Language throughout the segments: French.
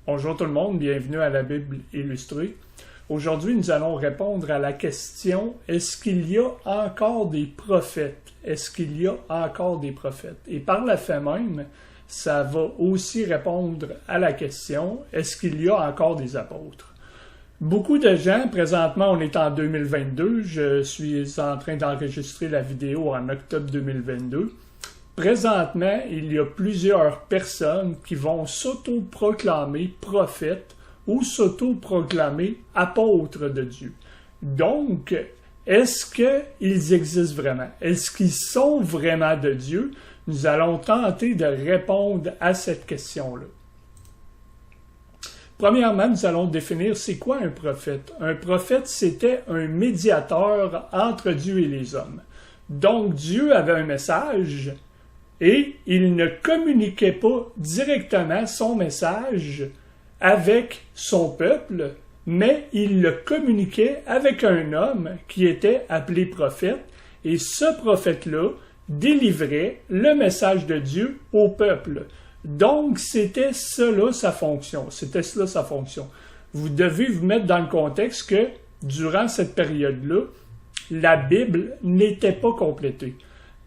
Bonjour tout le monde, bienvenue à la Bible illustrée. Aujourd'hui, nous allons répondre à la question « Est-ce qu'il y a encore des prophètes? » Est-ce qu'il y a encore des prophètes? Et par la fait même, ça va aussi répondre à la question « Est-ce qu'il y a encore des apôtres? » Beaucoup de gens, présentement on est en 2022, je suis en train d'enregistrer la vidéo en octobre 2022. Présentement, il y a plusieurs personnes qui vont s'auto-proclamer prophètes ou s'auto-proclamer apôtres de Dieu. Donc, est-ce qu'ils existent vraiment? Est-ce qu'ils sont vraiment de Dieu? Nous allons tenter de répondre à cette question-là. Premièrement, nous allons définir c'est quoi un prophète. Un prophète, c'était un médiateur entre Dieu et les hommes. Donc, Dieu avait un message et il ne communiquait pas directement son message avec son peuple, mais il le communiquait avec un homme qui était appelé prophète, et ce prophète-là délivrait le message de Dieu au peuple. Donc, c'était cela sa fonction. Vous devez vous mettre dans le contexte que, durant cette période-là, la Bible n'était pas complétée.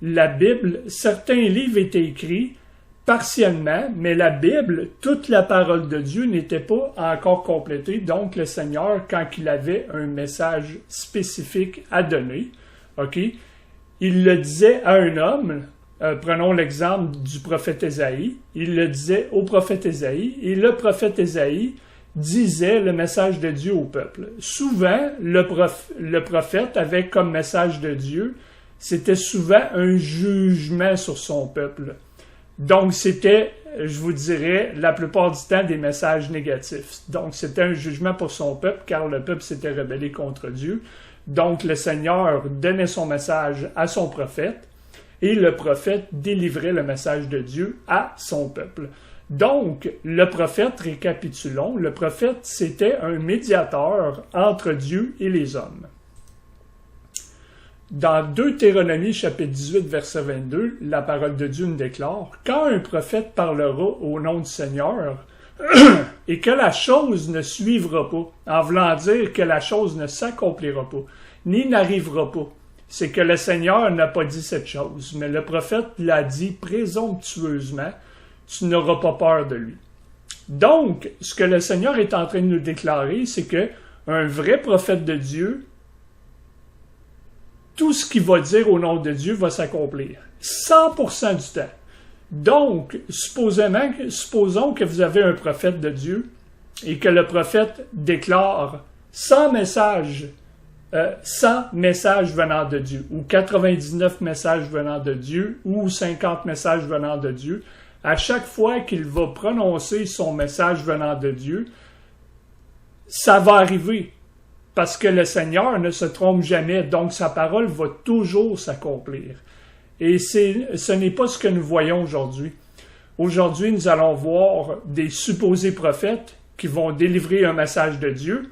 La Bible, certains livres étaient écrits partiellement, mais la Bible, toute la parole de Dieu n'était pas encore complétée. Donc, le Seigneur, quand il avait un message spécifique à donner, il le disait à un homme. Prenons l'exemple du prophète Ésaïe. Il le disait au prophète Ésaïe, et le prophète Ésaïe disait le message de Dieu au peuple. Souvent, le prophète avait comme message de Dieu, c'était souvent un jugement sur son peuple. Donc, c'était, je vous dirais, la plupart du temps, des messages négatifs. Donc, c'était un jugement pour son peuple, car le peuple s'était rebellé contre Dieu. Donc, le Seigneur donnait son message à son prophète, et le prophète délivrait le message de Dieu à son peuple. Donc, le prophète, récapitulons, le prophète, c'était un médiateur entre Dieu et les hommes. Dans Deutéronomie, chapitre 18, verset 22, la parole de Dieu nous déclare « Quand un prophète parlera au nom du Seigneur, et que la chose ne suivra pas, en voulant dire que la chose ne s'accomplira pas, ni n'arrivera pas, c'est que le Seigneur n'a pas dit cette chose, mais le prophète l'a dit présomptueusement, tu n'auras pas peur de lui. » Donc, ce que le Seigneur est en train de nous déclarer, c'est que un vrai prophète de Dieu, tout ce qu'il va dire au nom de Dieu va s'accomplir. 100% du temps. Donc, supposons que vous avez un prophète de Dieu et que le prophète déclare 100 messages venant de Dieu, ou 99 messages venant de Dieu, ou 50 messages venant de Dieu. À chaque fois qu'il va prononcer son message venant de Dieu, ça va arriver. Parce que le Seigneur ne se trompe jamais, donc sa parole va toujours s'accomplir. Et ce n'est pas ce que nous voyons aujourd'hui. Aujourd'hui, nous allons voir des supposés prophètes qui vont délivrer un message de Dieu.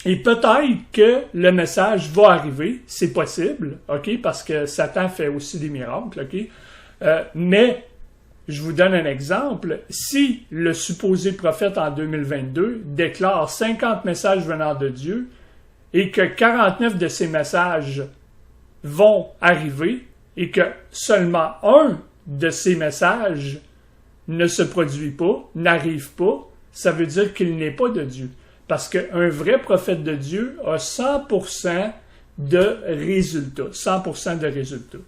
Et peut-être que le message va arriver, c'est possible, parce que Satan fait aussi des miracles, mais je vous donne un exemple. Si le supposé prophète en 2022 déclare 50 messages venant de Dieu et que 49 de ces messages vont arriver et que seulement un de ces messages ne se produit pas, n'arrive pas, ça veut dire qu'il n'est pas de Dieu. Parce qu'un vrai prophète de Dieu a 100% de résultats. 100% de résultats.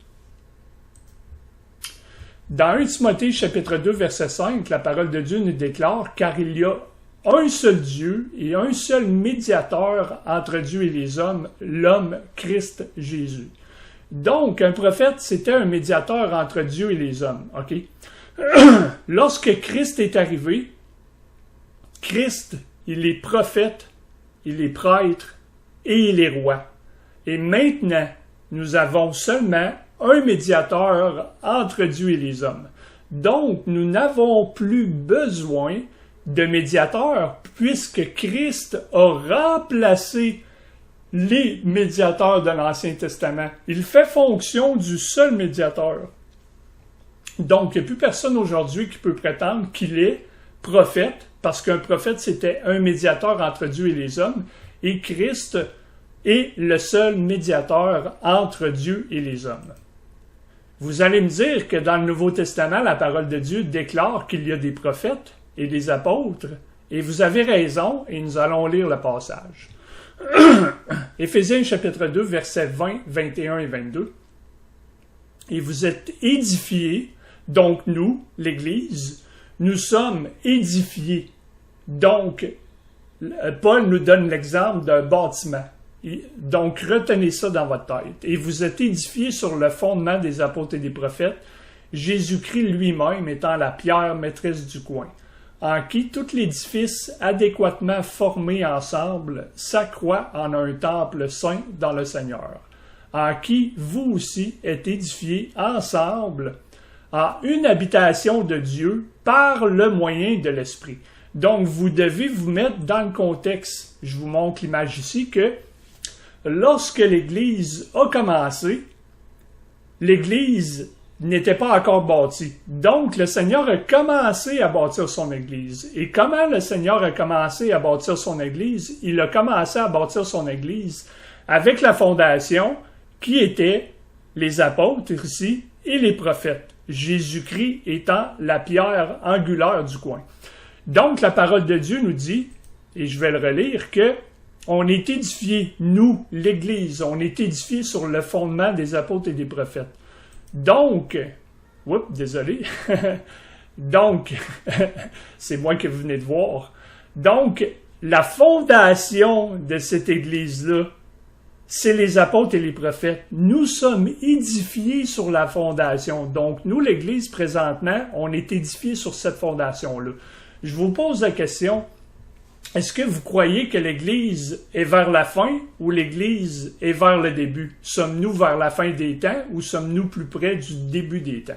Dans 1 Timothée, chapitre 2, verset 5, la parole de Dieu nous déclare « Car il y a un seul Dieu et un seul médiateur entre Dieu et les hommes, l'homme Christ Jésus. » Donc, un prophète, c'était un médiateur entre Dieu et les hommes. Lorsque Christ est arrivé, Christ, il est prophète, il est prêtre et il est roi. Et maintenant, nous avons seulement un médiateur entre Dieu et les hommes. Donc, nous n'avons plus besoin de médiateur puisque Christ a remplacé les médiateurs de l'Ancien Testament. Il fait fonction du seul médiateur. Donc, il n'y a plus personne aujourd'hui qui peut prétendre qu'il est prophète, parce qu'un prophète, c'était un médiateur entre Dieu et les hommes, et Christ est le seul médiateur entre Dieu et les hommes. Vous allez me dire que dans le Nouveau Testament, la parole de Dieu déclare qu'il y a des prophètes et des apôtres, et vous avez raison, et nous allons lire le passage. Éphésiens chapitre 2, versets 20, 21 et 22. Et vous êtes édifiés, donc nous, l'Église, nous sommes édifiés. Donc, Paul nous donne l'exemple d'un bâtiment. Donc, retenez ça dans votre tête. Et vous êtes édifiés sur le fondement des apôtres et des prophètes, Jésus-Christ lui-même étant la pierre maîtresse du coin, en qui tout l'édifice adéquatement formé ensemble s'accroît en un temple saint dans le Seigneur, en qui vous aussi êtes édifiés ensemble en une habitation de Dieu par le moyen de l'Esprit. Donc, vous devez vous mettre dans le contexte. Je vous montre l'image ici que lorsque l'Église a commencé, l'Église n'était pas encore bâtie. Donc, le Seigneur a commencé à bâtir son Église. Et comment le Seigneur a commencé à bâtir son Église? Il a commencé à bâtir son Église avec la fondation qui était les apôtres ici et les prophètes. Jésus-Christ étant la pierre angulaire du coin. Donc, la parole de Dieu nous dit, et je vais le relire, que on est édifiés, nous, l'Église, on est édifiés sur le fondement des apôtres et des prophètes. Donc, désolé, donc, c'est moi que vous venez de voir. Donc, la fondation de cette Église-là, c'est les apôtres et les prophètes. Nous sommes édifiés sur la fondation. Donc, nous, l'Église, présentement, on est édifiés sur cette fondation-là. Je vous pose la question, est-ce que vous croyez que l'Église est vers la fin ou l'Église est vers le début? Sommes-nous vers la fin des temps ou sommes-nous plus près du début des temps?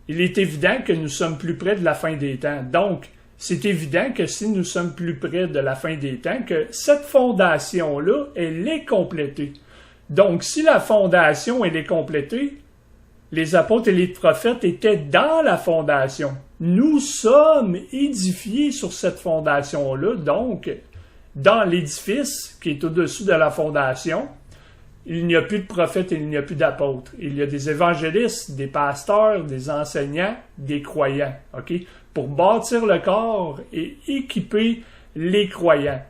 Il est évident que nous sommes plus près de la fin des temps. Donc, c'est évident que si nous sommes plus près de la fin des temps, que cette fondation-là, elle est complétée. Donc, si la fondation, elle est complétée, les apôtres et les prophètes étaient dans la fondation. Nous sommes édifiés sur cette fondation-là, donc, dans l'édifice qui est au-dessus de la fondation, il n'y a plus de prophètes et il n'y a plus d'apôtres. Il y a des évangélistes, des pasteurs, des enseignants, des croyants, OK? Pour bâtir le corps et équiper les croyants.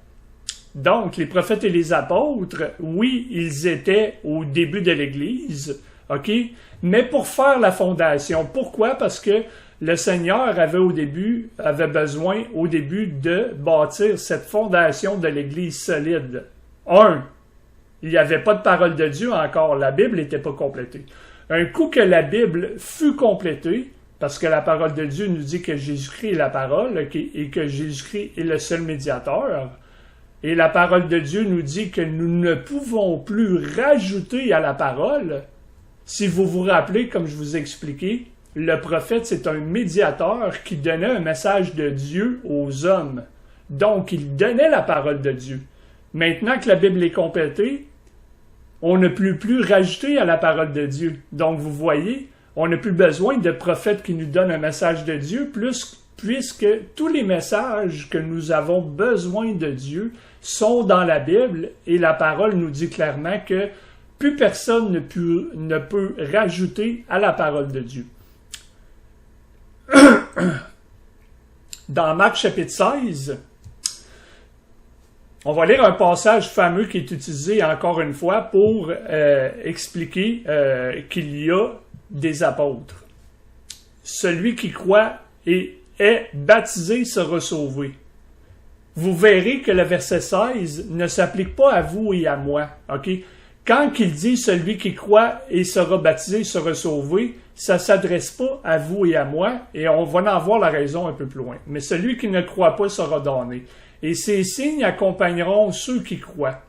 Donc, les prophètes et les apôtres, oui, ils étaient au début de l'Église, OK? Mais pour faire la fondation. Pourquoi? Parce que le Seigneur avait besoin au début de bâtir cette fondation de l'Église solide. Il n'y avait pas de parole de Dieu encore. La Bible n'était pas complétée. Un coup que la Bible fut complétée, parce que la parole de Dieu nous dit que Jésus-Christ est la parole et que Jésus-Christ est le seul médiateur, et la parole de Dieu nous dit que nous ne pouvons plus rajouter à la parole. Si vous vous rappelez, comme je vous ai expliqué, le prophète, c'est un médiateur qui donnait un message de Dieu aux hommes. Donc, il donnait la parole de Dieu. Maintenant que la Bible est complétée, on ne peut plus rajouter à la parole de Dieu. Donc, vous voyez, on n'a plus besoin de prophètes qui nous donnent un message de Dieu, puisque tous les messages que nous avons besoin de Dieu sont dans la Bible, et la parole nous dit clairement que plus personne ne peut rajouter à la parole de Dieu. Dans Marc chapitre 16, on va lire un passage fameux qui est utilisé encore une fois pour expliquer qu'il y a des apôtres. Celui qui croit et est baptisé sera sauvé. Vous verrez que le verset 16 ne s'applique pas à vous et à moi. OK? Quand il dit « celui qui croit et sera baptisé sera sauvé », ça ne s'adresse pas à vous et à moi, et on va en voir la raison un peu plus loin. Mais celui qui ne croit pas sera damné. Et ces signes accompagneront ceux qui croient.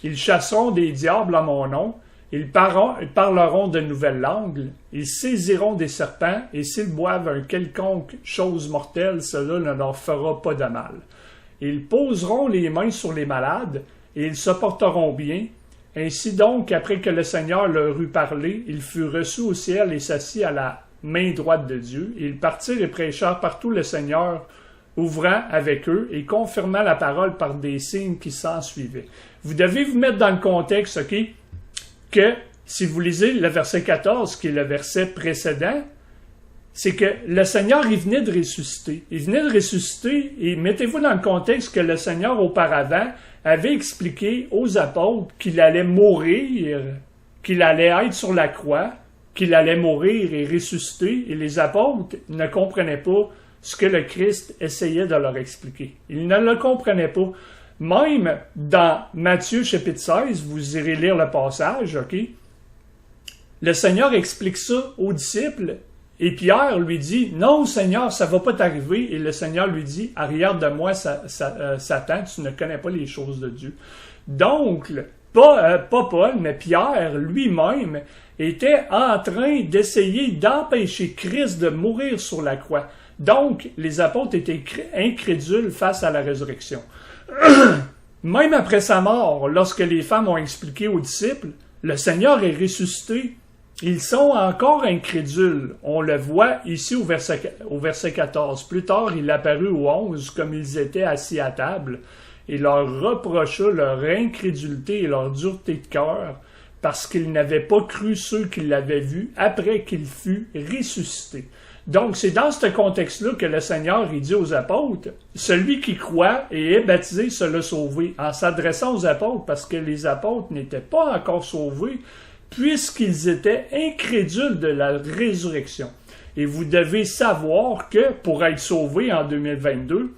Ils chasseront des diables en mon nom, ils parleront de nouvelles langues, ils saisiront des serpents, et s'ils boivent un quelconque chose mortelle, cela ne leur fera pas de mal. Ils poseront les mains sur les malades, et ils se porteront bien. Ainsi donc, après que le Seigneur leur eut parlé, il fut reçu au ciel et s'assit à la main droite de Dieu. Ils partirent et prêchèrent partout le Seigneur ouvrant avec eux et confirmant la parole par des signes qui s'en suivaient. Vous devez vous mettre dans le contexte, OK, que si vous lisez le verset 14, qui est le verset précédent, c'est que le Seigneur, il venait de ressusciter. Il venait de ressusciter, et mettez-vous dans le contexte que le Seigneur, auparavant, avait expliqué aux apôtres qu'il allait mourir, qu'il allait être sur la croix, qu'il allait mourir et ressusciter, et les apôtres ne comprenaient pas ce que le Christ essayait de leur expliquer. Ils ne le comprenaient pas. Même dans Matthieu chapitre 16, vous irez lire le passage, OK? Le Seigneur explique ça aux disciples, et Pierre lui dit, « Non, Seigneur, ça ne va pas t'arriver. » Et le Seigneur lui dit, « Arrière de moi, Satan, tu ne connais pas les choses de Dieu. » Donc, pas Paul, mais Pierre lui-même était en train d'essayer d'empêcher Christ de mourir sur la croix. Donc, les apôtres étaient incrédules face à la résurrection. Même après sa mort, lorsque les femmes ont expliqué aux disciples, le Seigneur est ressuscité, ils sont encore incrédules. On le voit ici au verset 14. Plus tard, il apparut aux 11 comme ils étaient assis à table et leur reprocha leur incrédulité et leur dureté de cœur parce qu'ils n'avaient pas cru ceux qui l'avaient vu après qu'il fut ressuscité. Donc, c'est dans ce contexte-là que le Seigneur il dit aux apôtres, « Celui qui croit et est baptisé sera sauvé », en s'adressant aux apôtres, parce que les apôtres n'étaient pas encore sauvés, puisqu'ils étaient incrédules de la résurrection. Et vous devez savoir que, pour être sauvés en 2022,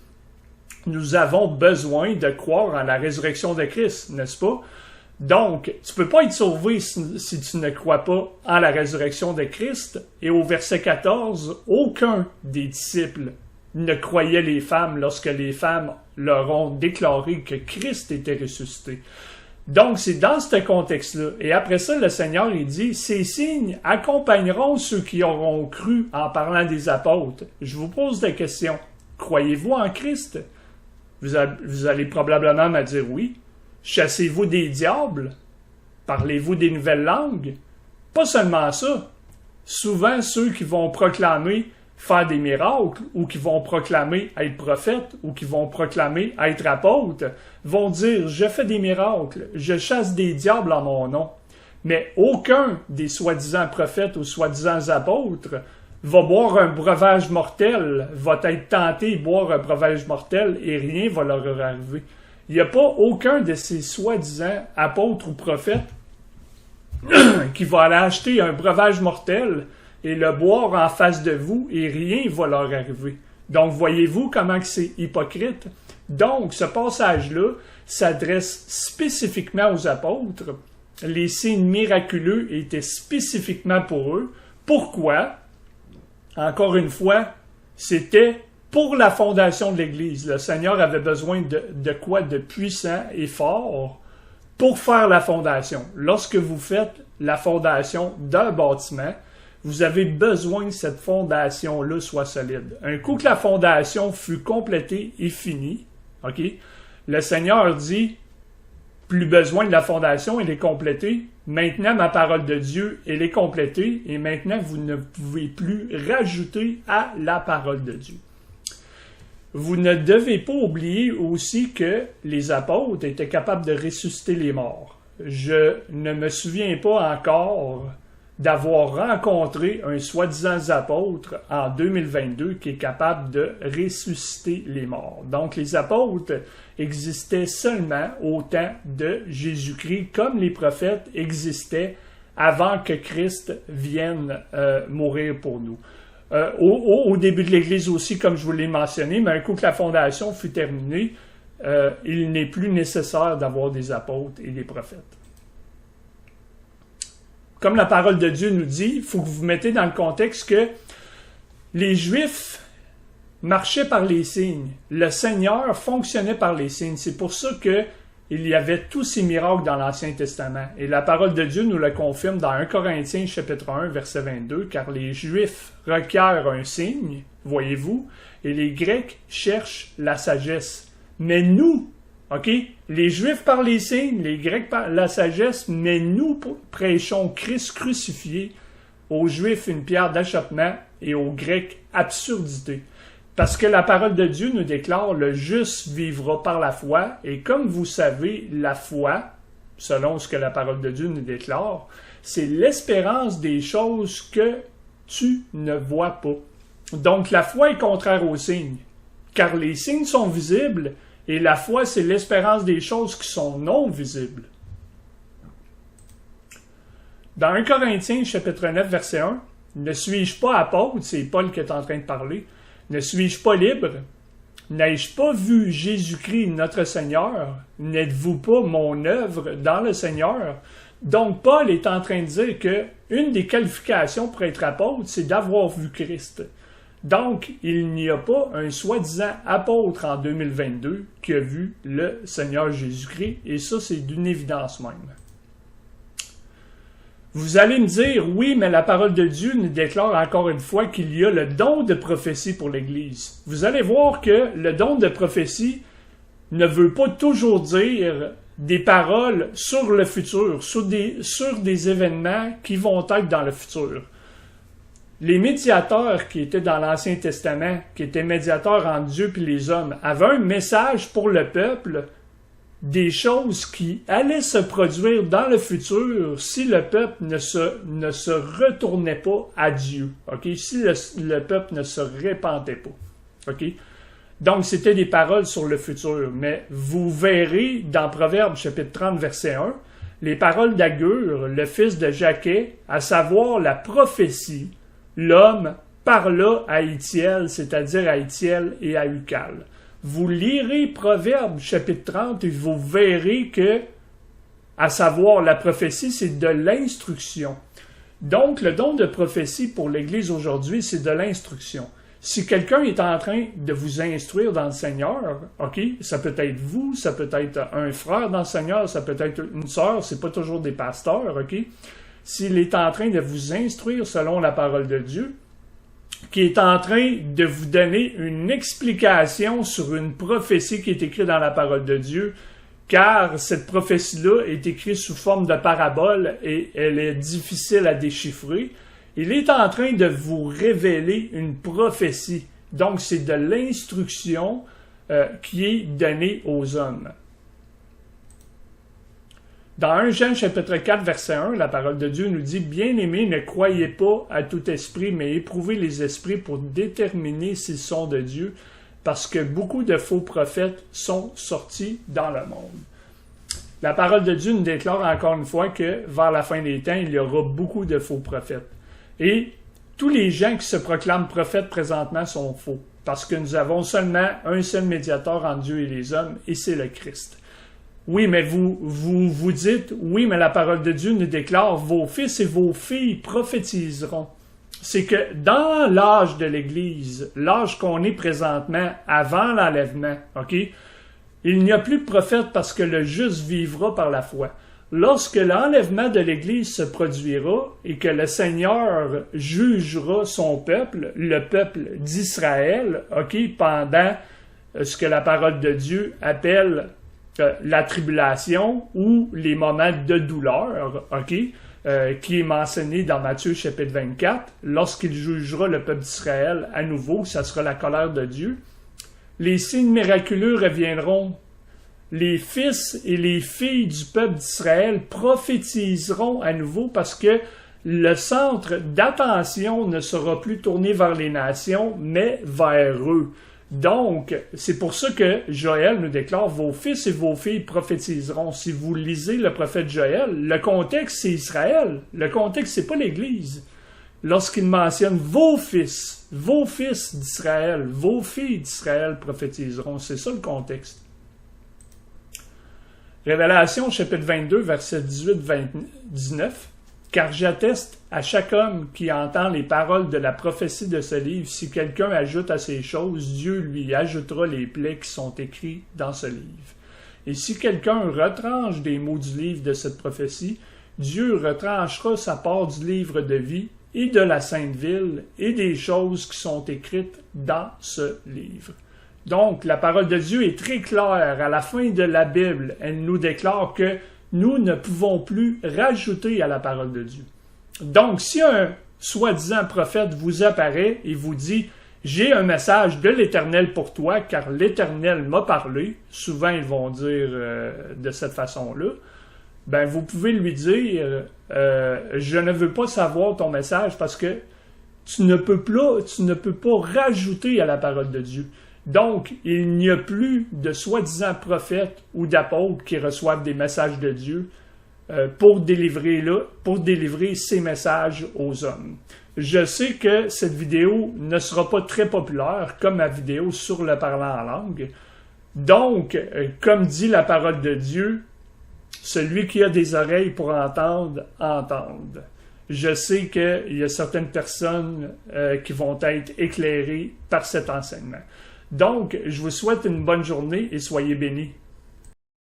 nous avons besoin de croire en la résurrection de Christ, n'est-ce pas? Donc, tu peux pas être sauvé si tu ne crois pas en la résurrection de Christ. Et au verset 14, aucun des disciples ne croyait les femmes lorsque les femmes leur ont déclaré que Christ était ressuscité. Donc, c'est dans ce contexte-là. Et après ça, le Seigneur, il dit, « Ces signes accompagneront ceux qui auront cru en parlant des apôtres. » Je vous pose des questions. Croyez-vous en Christ? Vous allez probablement me dire oui. Chassez-vous des diables? Parlez-vous des nouvelles langues? Pas seulement ça. Souvent, ceux qui vont proclamer faire des miracles, ou qui vont proclamer être prophètes, ou qui vont proclamer être apôtres, vont dire « Je fais des miracles, je chasse des diables en mon nom. » Mais aucun des soi-disant prophètes ou soi-disant apôtres va boire un breuvage mortel, va être tenté de boire un breuvage mortel, et rien va leur arriver. Il n'y a pas aucun de ces soi-disant apôtres ou prophètes qui va aller acheter un breuvage mortel et le boire en face de vous et rien ne va leur arriver. Donc, voyez-vous comment c'est hypocrite? Donc, ce passage-là s'adresse spécifiquement aux apôtres. Les signes miraculeux étaient spécifiquement pour eux. Pourquoi? Encore une fois, c'était pour la fondation de l'Église. Le Seigneur avait besoin de quoi de puissant et fort pour faire la fondation. Lorsque vous faites la fondation d'un bâtiment, vous avez besoin que cette fondation-là soit solide. Un coup que la fondation fut complétée et finie, OK, le Seigneur dit, plus besoin de la fondation, elle est complétée. Maintenant, ma parole de Dieu, elle est complétée. Et maintenant, vous ne pouvez plus rajouter à la parole de Dieu. Vous ne devez pas oublier aussi que les apôtres étaient capables de ressusciter les morts. Je ne me souviens pas encore d'avoir rencontré un soi-disant apôtre en 2022 qui est capable de ressusciter les morts. Donc, les apôtres existaient seulement au temps de Jésus-Christ, comme les prophètes existaient avant que Christ vienne mourir pour nous. Au début de l'Église aussi, comme je vous l'ai mentionné, mais un coup que la fondation fut terminée, il n'est plus nécessaire d'avoir des apôtres et des prophètes. Comme la parole de Dieu nous dit, il faut que vous vous mettez dans le contexte que les Juifs marchaient par les signes. Le Seigneur fonctionnait par les signes. C'est pour ça qu'il y avait tous ces miracles dans l'Ancien Testament. Et la parole de Dieu nous le confirme dans 1 Corinthiens chapitre 1, verset 22, car les Juifs requièrent un signe, voyez-vous, et les Grecs cherchent la sagesse. Mais nous, OK, les Juifs par les signes, les Grecs par la sagesse, mais nous prêchons Christ crucifié, aux Juifs une pierre d'achoppement et aux Grecs absurdité. Parce que la parole de Dieu nous déclare, le juste vivra par la foi, et comme vous savez, la foi, selon ce que la parole de Dieu nous déclare, c'est l'espérance des choses que tu ne vois pas. Donc la foi est contraire aux signes, car les signes sont visibles, et la foi, c'est l'espérance des choses qui sont non visibles. Dans 1 Corinthiens, chapitre 9, verset 1, « Ne suis-je pas apôtre » c'est Paul qui est en train de parler. « Ne suis-je pas libre? N'ai-je pas vu Jésus-Christ notre Seigneur? N'êtes-vous pas mon œuvre dans le Seigneur? » Donc, Paul est en train de dire que une des qualifications pour être apôtre, c'est d'avoir vu Christ. Donc, il n'y a pas un soi-disant apôtre en 2022 qui a vu le Seigneur Jésus-Christ, et ça, c'est d'une évidence même. Vous allez me dire, oui, mais la parole de Dieu nous déclare encore une fois qu'il y a le don de prophétie pour l'Église. Vous allez voir que le don de prophétie ne veut pas toujours dire des paroles sur le futur, sur des événements qui vont être dans le futur. Les médiateurs qui étaient dans l'Ancien Testament, qui étaient médiateurs entre Dieu et les hommes, avaient un message pour le peuple, des choses qui allaient se produire dans le futur si le peuple ne se retournait pas à Dieu. Okay? Si le peuple ne se repentait pas. Okay? Donc, c'était des paroles sur le futur. Mais vous verrez dans Proverbes chapitre 30, verset 1, les paroles d'Agur, le fils de Jaquet, à savoir la prophétie, l'homme parla à Itiel, c'est-à-dire à Itiel et à Ucal. Vous lirez Proverbes chapitre 30 et vous verrez que, à savoir la prophétie, c'est de l'instruction. Donc, le don de prophétie pour l'Église aujourd'hui, c'est de l'instruction. Si quelqu'un est en train de vous instruire dans le Seigneur, ok, ça peut être vous, ça peut être un frère dans le Seigneur, ça peut être une sœur, c'est pas toujours des pasteurs, ok. S'il est en train de vous instruire selon la parole de Dieu, qui est en train de vous donner une explication sur une prophétie qui est écrite dans la parole de Dieu, car cette prophétie-là est écrite sous forme de parabole et elle est difficile à déchiffrer. Il est en train de vous révéler une prophétie. Donc, c'est de l'instruction qui est donnée aux hommes. Dans 1 Jean chapitre 4, verset 1, la parole de Dieu nous dit « Bien-aimés, ne croyez pas à tout esprit, mais éprouvez les esprits pour déterminer s'ils sont de Dieu, parce que beaucoup de faux prophètes sont sortis dans le monde. » La parole de Dieu nous déclare encore une fois que vers la fin des temps, il y aura beaucoup de faux prophètes. Et tous les gens qui se proclament prophètes présentement sont faux, parce que nous avons seulement un seul médiateur entre Dieu et les hommes, et c'est le Christ. Oui, mais vous dites, oui, mais la parole de Dieu nous déclare, vos fils et vos filles prophétiseront. C'est que dans l'âge de l'Église, l'âge qu'on est présentement, avant l'enlèvement, ok, il n'y a plus de prophète parce que le juste vivra par la foi. Lorsque l'enlèvement de l'Église se produira et que le Seigneur jugera son peuple, le peuple d'Israël, ok, pendant ce que la parole de Dieu appelle la tribulation ou les moments de douleur, ok, qui est mentionné dans Matthieu chapitre 24, lorsqu'il jugera le peuple d'Israël à nouveau, ça sera la colère de Dieu. Les signes miraculeux reviendront. Les fils et les filles du peuple d'Israël prophétiseront à nouveau parce que le centre d'attention ne sera plus tourné vers les nations, mais vers eux. Donc, c'est pour ça que Joël nous déclare « Vos fils et vos filles prophétiseront ». Si vous lisez le prophète Joël, le contexte, c'est Israël. Le contexte, c'est pas l'Église. Lorsqu'il mentionne « Vos fils d'Israël, vos filles d'Israël prophétiseront », c'est ça le contexte. Révélation, chapitre 22, versets 18-19. « Car j'atteste à chaque homme qui entend les paroles de la prophétie de ce livre, si quelqu'un ajoute à ces choses, Dieu lui ajoutera les plaies qui sont écrites dans ce livre. Et si quelqu'un retranche des mots du livre de cette prophétie, Dieu retranchera sa part du livre de vie et de la Sainte Ville et des choses qui sont écrites dans ce livre. » Donc, la parole de Dieu est très claire. À la fin de la Bible, elle nous déclare que nous ne pouvons plus rajouter à la parole de Dieu. Donc, si un soi-disant prophète vous apparaît et vous dit J'ai un message de l'Éternel pour toi, car l'Éternel m'a parlé. Souvent, ils vont dire de cette façon-là. Ben, vous pouvez lui dire, je ne veux pas savoir ton message parce que tu ne peux pas rajouter à la parole de Dieu. Donc, il n'y a plus de soi-disant prophètes ou d'apôtres qui reçoivent des messages de Dieu pour délivrer ces messages aux hommes. Je sais que cette vidéo ne sera pas très populaire comme ma vidéo sur le parlant en langue. Donc, comme dit la parole de Dieu, celui qui a des oreilles pour entendre, entende. Je sais qu'il y a certaines personnes qui vont être éclairées par cet enseignement. Donc, je vous souhaite une bonne journée et soyez bénis.